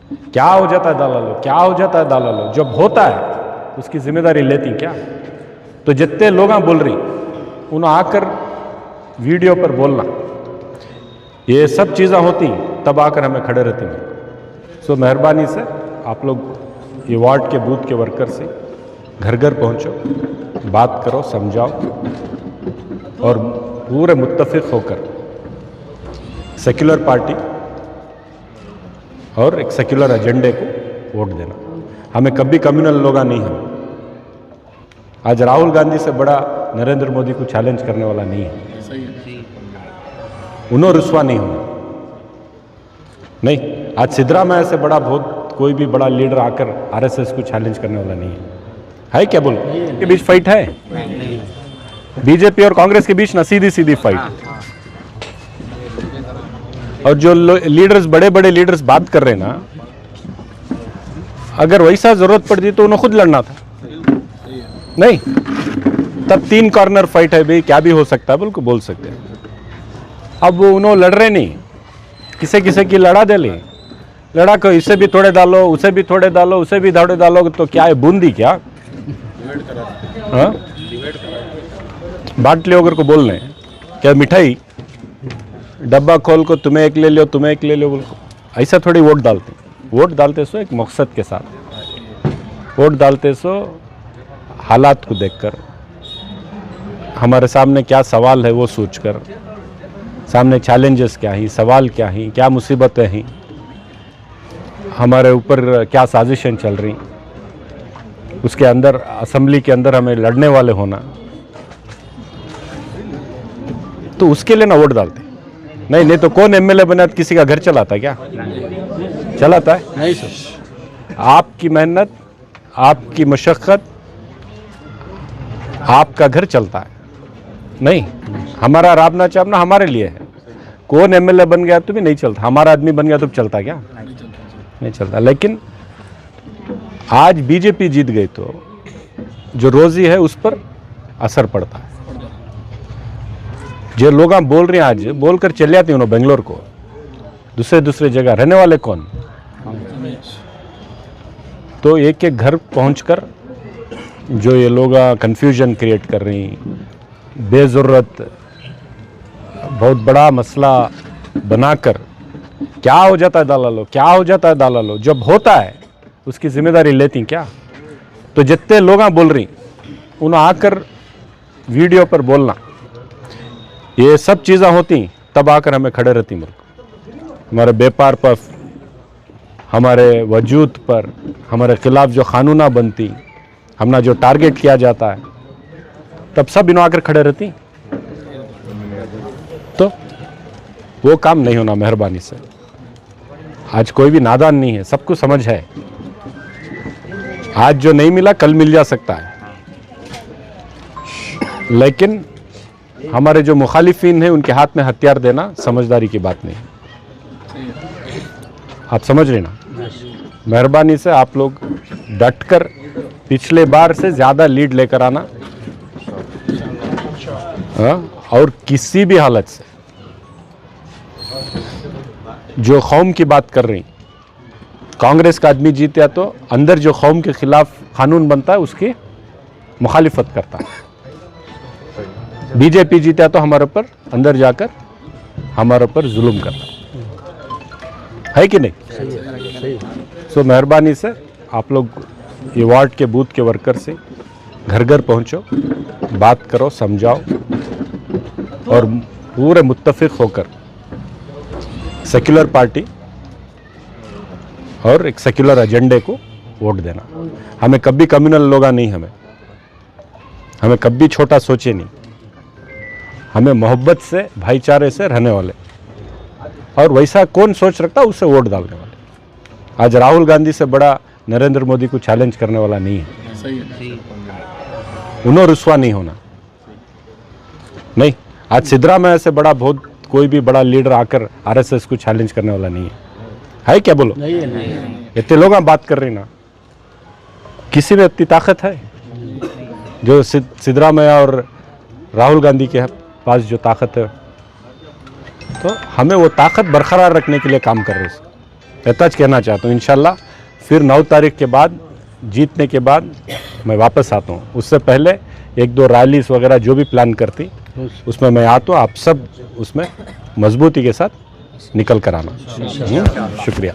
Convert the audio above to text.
क्या हो जाता है दलालो, क्या हो जाता है दलालो, जब होता है उसकी जिम्मेदारी लेती क्या? तो जितने लोग बोल रही उन्हें आकर वीडियो पर बोलना, ये सब चीज़ें होती तब आकर हमें खड़े रहती हैं। सो मेहरबानी से आप लोग ये वार्ड के बूथ के वर्कर से घर घर पहुंचो, बात करो, समझाओ और पूरे मुत्तफिक होकर सेक्युलर पार्टी और एक सेक्युलर एजेंडे को वोट देना। हमें कभी कम्युनल लोग नहीं हैं। आज राहुल गांधी से बड़ा नरेंद्र मोदी को चैलेंज करने वाला नहीं है। उन्होंने रुस्वा नहीं होना। नहीं, आज सिद्धरामैया से बड़ा बहुत कोई भी बड़ा लीडर आकर आरएसएस को चैलेंज करने वाला नहीं है क्या? बोलो, के बीच फाइट है? बीजेपी और कांग्रेस के बीच ना सीधी सीधी फाइट। और जो लीडर्स, बड़े बड़े लीडर्स बात कर रहे हैं ना, अगर वैसा जरूरत पड़ती तो उन्हें खुद लड़ना था। नहीं, तब 3 कॉर्नर फाइट है भाई, क्या भी हो सकता है बिल्कुल बोल सकते हैं। अब वो उन्होंने लड़ रहे नहीं, किसे किसे की लड़ा दे ली, लड़ा को इसे भी थोड़े डालो, उसे भी थोड़े डालो, उसे भी थोड़े डालो, तो क्या है बूंदी क्या? हाँ, बांट लियो। अगर को बोल रहे क्या मिठाई डब्बा खोल को तुम्हें एक ले लो, तुम्हें एक ले लो, बोल को ऐसा थोड़ी वोट डालते। वोट डालते सो एक मकसद के साथ वोट डालते सो हालात को देखकर, हमारे सामने क्या सवाल है वो सोचकर, सामने चैलेंजेस क्या हैं, सवाल क्या हैं, क्या मुसीबतें हैं, हमारे ऊपर क्या साजिशें चल रही, उसके अंदर असेंबली के अंदर हमें लड़ने वाले होना, तो उसके लिए ना वोट डालते। नहीं तो कौन एमएलए बना तो किसी का घर चलाता है क्या? चलाता है? नहीं सर। आपकी मेहनत, आपकी मशक्कत, आपका घर चलता है। नहीं, हमारा राबना चाबना हमारे लिए है। कौन एमएलए बन गया तो भी नहीं चलता, हमारा आदमी बन गया तो चलता क्या? नहीं चलता। लेकिन आज बीजेपी जीत गई तो जो रोजी है उस पर असर पड़ता है। जो लोग बोल रहे हैं, आज बोलकर चले जाते हैं उन्होंने बेंगलोर को, दूसरे जगह रहने वाले कौन? तो एक एक घर पहुंचकर जो ये लोग कंफ्यूजन क्रिएट कर रही, बेज़रूरत बहुत बड़ा मसला बनाकर, क्या हो जाता है दलालो, क्या हो जाता है दलालो, जब होता है उसकी जिम्मेदारी लेती क्या? तो जितने लोग बोल रही उन्हें आकर वीडियो पर बोलना, ये सब चीज़ें होती तब आकर हमें खड़े रहती। हमारे व्यापार पर, हमारे वजूद पर, हमारे खिलाफ जो कानूना बनती, हमने जो टारगेट किया जाता है, तब सब इन्हों आकर खड़े रहती। तो वो काम नहीं होना। मेहरबानी से, आज कोई भी नादान नहीं है, सबको समझ है। आज जो नहीं मिला कल मिल जा सकता है, लेकिन हमारे जो मुखालिफिन हैं उनके हाथ में हथियार देना समझदारी की बात नहीं। आप समझ रहे ना? मेहरबानी से आप लोग डटकर पिछले बार से ज़्यादा लीड लेकर आना, और किसी भी हालत से जो कौम की बात कर रही, कांग्रेस का आदमी जीता तो अंदर जो कौम के खिलाफ कानून बनता है उसकी मुखालिफत करता है। बीजेपी जीता तो हमारे ऊपर अंदर जाकर हमारे ऊपर जुल्म करता है कि नहीं? सो मेहरबानी से आप लोग ये वार्ड के बूथ के वर्कर से घर घर पहुंचो, बात करो, समझाओ और पूरे मुत्तफिक होकर सेक्युलर पार्टी और एक सेक्युलर एजेंडे को वोट देना। हमें कभी कम्युनल लोग नहीं, हमें कभी छोटा सोचे नहीं, हमें मोहब्बत से, भाईचारे से रहने वाले, और वैसा कौन सोच रखता उससे वोट डालने वाले। आज राहुल गांधी से बड़ा नरेंद्र मोदी को चैलेंज करने वाला नहीं है। उन्होंने रुस्वा नहीं होना। नहीं, आज सिद्धरामैया से बड़ा बहुत कोई भी बड़ा लीडर आकर आरएसएस को चैलेंज करने वाला नहीं है क्या? बोलो, इतने लोग बात कर रही ना, किसी में इतनी ताकत है जो सिद्धरामैया और राहुल गांधी के पास जो ताकत है? तो हमें वो ताकत बरकरार रखने के लिए काम कर रहे हैं। इतना कहना चाहता हूँ। इंशाल्लाह फिर 9 तारीख के बाद जीतने के बाद मैं वापस आता हूँ। उससे पहले 1-2 रैलीज वगैरह जो भी प्लान करती उसमें मैं आता हूँ। आप सब उसमें मजबूती के साथ निकल कर आना। शुक्रिया।